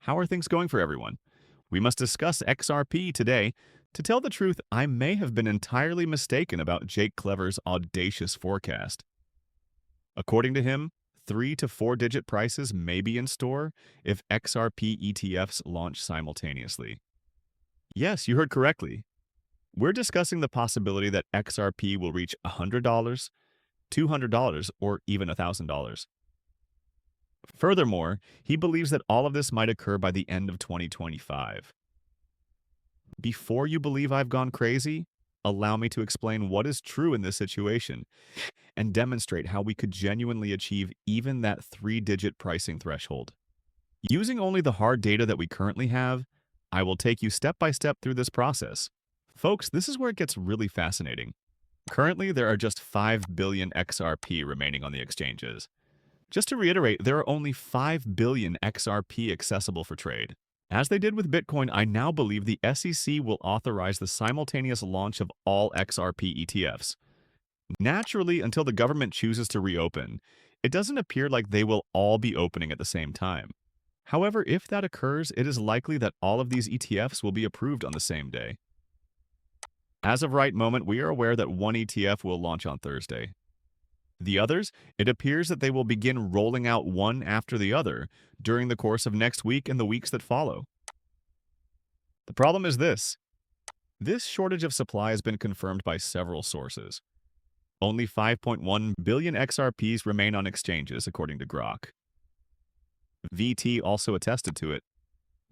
How are things going for everyone? We must discuss XRP today. To tell the truth, I may have been entirely mistaken about Jake Clever's audacious forecast. According to him, 3 to 4 digit prices may be in store if XRP ETFs launch simultaneously. Yes, you heard correctly. We're discussing the possibility that XRP will reach $100, $200, or even $1,000. Furthermore, he believes that all of this might occur by the end of 2025. Before you believe I've gone crazy, allow me to explain what is true in this situation and demonstrate how we could genuinely achieve even that 3-digit pricing threshold. Using only the hard data that we currently have, I will take you step by step through this process. Folks, this is where it gets really fascinating. Currently, there are just 5 billion XRP remaining on the exchanges. Just to reiterate, there are only 5 billion XRP accessible for trade. As they did with Bitcoin, I now believe the SEC will authorize the simultaneous launch of all XRP ETFs. Naturally, until the government chooses to reopen, it doesn't appear like they will all be opening at the same time. However, if that occurs, it is likely that all of these ETFs will be approved on the same day. As of right moment, we are aware that one ETF will launch on Thursday. The others, it appears that they will begin rolling out one after the other during the course of next week and the weeks that follow. The problem is this. This shortage of supply has been confirmed by several sources. Only 5.1 billion XRPs remain on exchanges, according to Grok. VT also attested to it.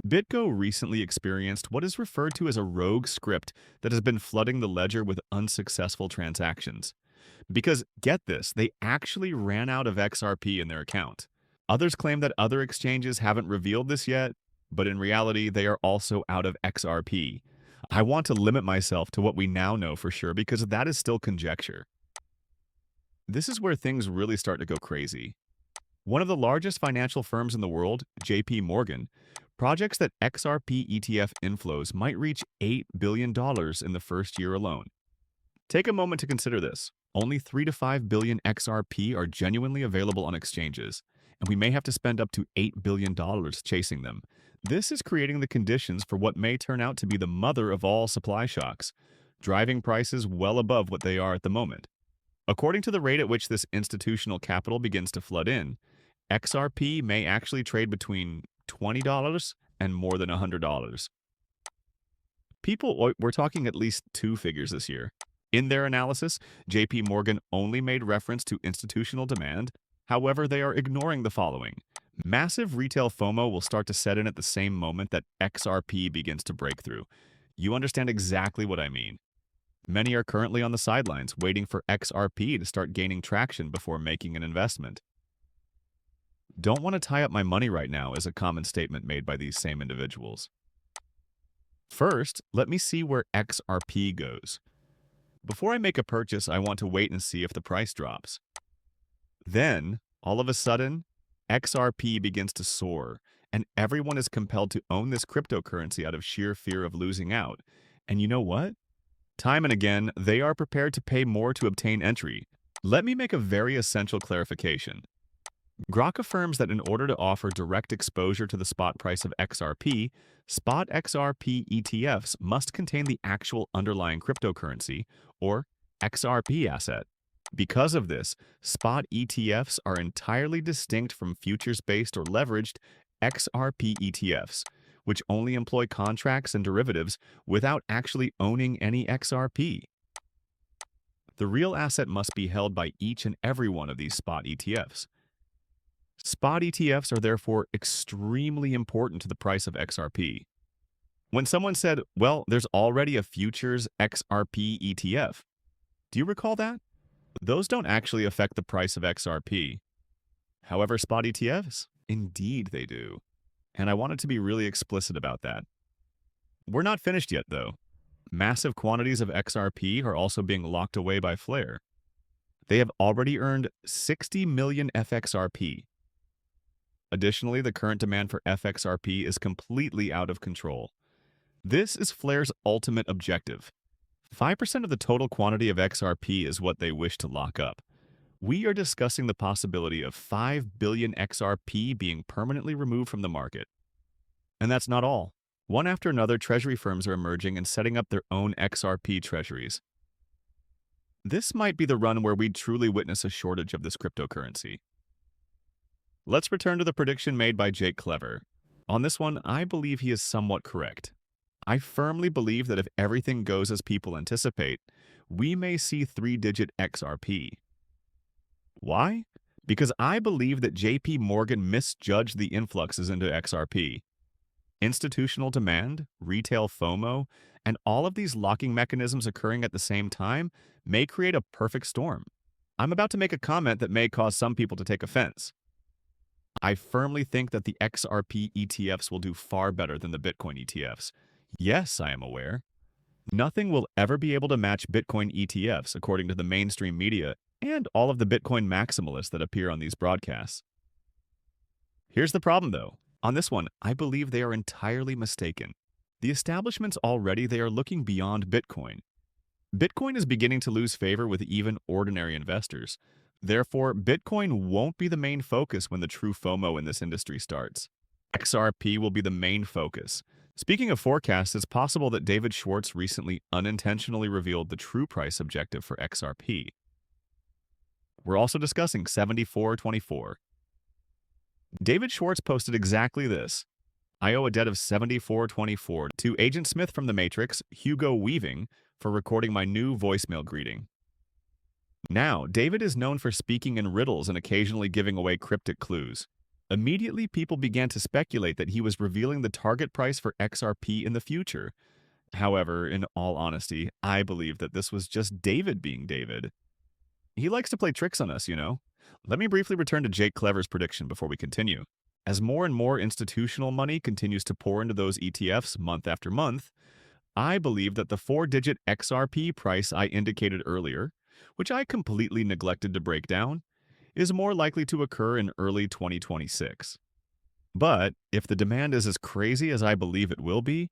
BitGo recently experienced what is referred to as a rogue script that has been flooding the ledger with unsuccessful transactions. Because, get this, they actually ran out of XRP in their account. Others claim that other exchanges haven't revealed this yet, but in reality, they are also out of XRP. I want to limit myself to what we now know for sure because that is still conjecture. This is where things really start to go crazy. One of the largest financial firms in the world, JP Morgan, projects that XRP ETF inflows might reach $8 billion in the first year alone. Take a moment to consider this. Only 3 to 5 billion XRP are genuinely available on exchanges, and we may have to spend up to $8 billion chasing them. This is creating the conditions for what may turn out to be the mother of all supply shocks, driving prices well above what they are at the moment. According to the rate at which this institutional capital begins to flood in, XRP may actually trade between $20 and more than $100. We're talking at least 2 figures this year. In their analysis, JP Morgan only made reference to institutional demand. However, they are ignoring the following. Massive retail FOMO will start to set in at the same moment that XRP begins to break through. You understand exactly what I mean. Many are currently on the sidelines, waiting for XRP to start gaining traction before making an investment. Don't want to tie up my money right now is a common statement made by these same individuals. First, let me see where XRP goes. Before I make a purchase, I want to wait and see if the price drops. Then, all of a sudden, XRP begins to soar, and everyone is compelled to own this cryptocurrency out of sheer fear of losing out. And you know what? Time and again, they are prepared to pay more to obtain entry. Let me make a very essential clarification. Grok affirms that in order to offer direct exposure to the spot price of XRP, spot XRP ETFs must contain the actual underlying cryptocurrency, or XRP asset. Because of this, spot ETFs are entirely distinct from futures-based or leveraged XRP ETFs, which only employ contracts and derivatives without actually owning any XRP. The real asset must be held by each and every one of these spot ETFs. Spot ETFs are therefore extremely important to the price of XRP. When someone said, well, there's already a futures XRP ETF, do you recall that? Those don't actually affect the price of XRP. However, spot ETFs, indeed they do. And I wanted to be really explicit about that. We're not finished yet, though. Massive quantities of XRP are also being locked away by Flare. They have already earned 60 million FXRP. Additionally, the current demand for FXRP is completely out of control. This is Flare's ultimate objective. 5% of the total quantity of XRP is what they wish to lock up. We are discussing the possibility of 5 billion XRP being permanently removed from the market. And that's not all. One after another, treasury firms are emerging and setting up their own XRP treasuries. This might be the run where we truly witness a shortage of this cryptocurrency. Let's return to the prediction made by Jake Claver. On this one, I believe he is somewhat correct. I firmly believe that if everything goes as people anticipate, we may see three-digit XRP. Why? Because I believe that JP Morgan misjudged the influxes into XRP. Institutional demand, retail FOMO, and all of these locking mechanisms occurring at the same time may create a perfect storm. I'm about to make a comment that may cause some people to take offense. I firmly think that the XRP ETFs will do far better than the Bitcoin ETFs. Yes, I am aware. Nothing will ever be able to match Bitcoin ETFs, according to the mainstream media and all of the Bitcoin maximalists that appear on these broadcasts. Here's the problem, though. On this one, I believe they are entirely mistaken. The establishments already, they are looking beyond Bitcoin. Bitcoin is beginning to lose favor with even ordinary investors. Therefore, Bitcoin won't be the main focus when the true FOMO in this industry starts. XRP will be the main focus. Speaking of forecasts, it's possible that David Schwartz recently unintentionally revealed the true price objective for XRP. We're also discussing 74.24. David Schwartz posted exactly this. I owe a debt of 74.24 to Agent Smith from The Matrix, Hugo Weaving, for recording my new voicemail greeting. Now, David is known for speaking in riddles and occasionally giving away cryptic clues. Immediately, people began to speculate that he was revealing the target price for XRP in the future. However, in all honesty, I believe that this was just David being David. He likes to play tricks on us, you know. Let me briefly return to Jake Claver's prediction before we continue. As more and more institutional money continues to pour into those ETFs month after month, I believe that the four-digit XRP price I indicated earlier, which I completely neglected to break down, is more likely to occur in early 2026. But if the demand is as crazy as I believe it will be,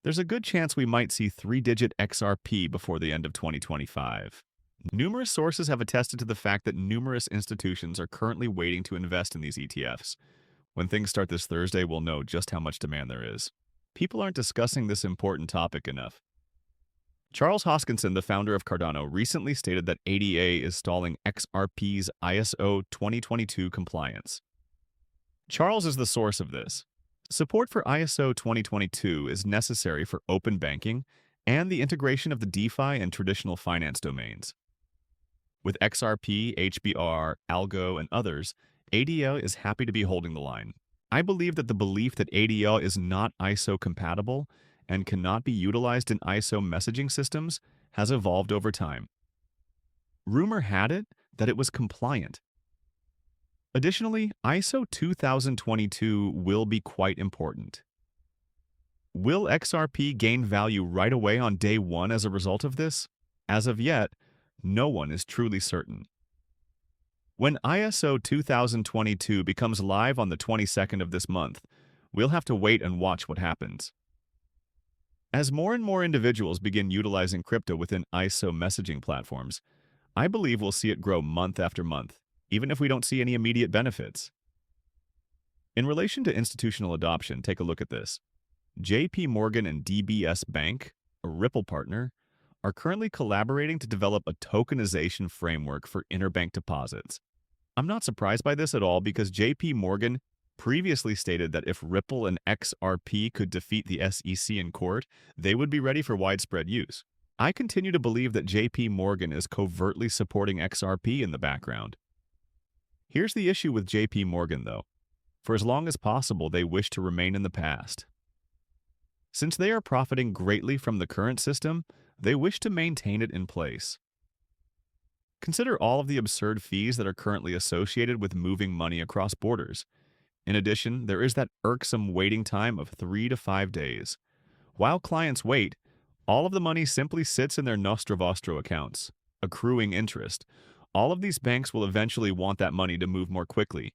there's a good chance we might see three-digit XRP before the end of 2025. Numerous sources have attested to the fact that numerous institutions are currently waiting to invest in these ETFs. When things start this Thursday, we'll know just how much demand there is. People aren't discussing this important topic enough. Charles Hoskinson, the founder of Cardano, recently stated that ADA is stalling XRP's ISO 2022 compliance. Charles is the source of this. Support for ISO 2022 is necessary for open banking and the integration of the DeFi and traditional finance domains. With XRP, HBR, Algo, and others, ADL is happy to be holding the line. I believe that the belief that ADL is not ISO compatible and cannot be utilized in ISO messaging systems has evolved over time. Rumor had it that it was compliant. Additionally, ISO 2022 will be quite important. Will XRP gain value right away on day one as a result of this? As of yet, no one is truly certain. When ISO 2022 becomes live on the 22nd of this month, we'll have to wait and watch what happens. As more and more individuals begin utilizing crypto within ISO messaging platforms, I believe we'll see it grow month after month, even if we don't see any immediate benefits. In relation to institutional adoption, take a look at this. JP Morgan and DBS Bank, a Ripple partner, are currently collaborating to develop a tokenization framework for interbank deposits. I'm not surprised by this at all because JP Morgan previously stated that if Ripple and XRP could defeat the SEC in court, they would be ready for widespread use. I continue to believe that JP Morgan is covertly supporting XRP in the background. Here's the issue with JP Morgan, though. For as long as possible, they wish to remain in the past. Since they are profiting greatly from the current system, they wish to maintain it in place. Consider all of the absurd fees that are currently associated with moving money across borders. In addition, there is that irksome waiting time of 3 to 5 days. While clients wait, all of the money simply sits in their Nostro Vostro accounts, accruing interest. All of these banks will eventually want that money to move more quickly,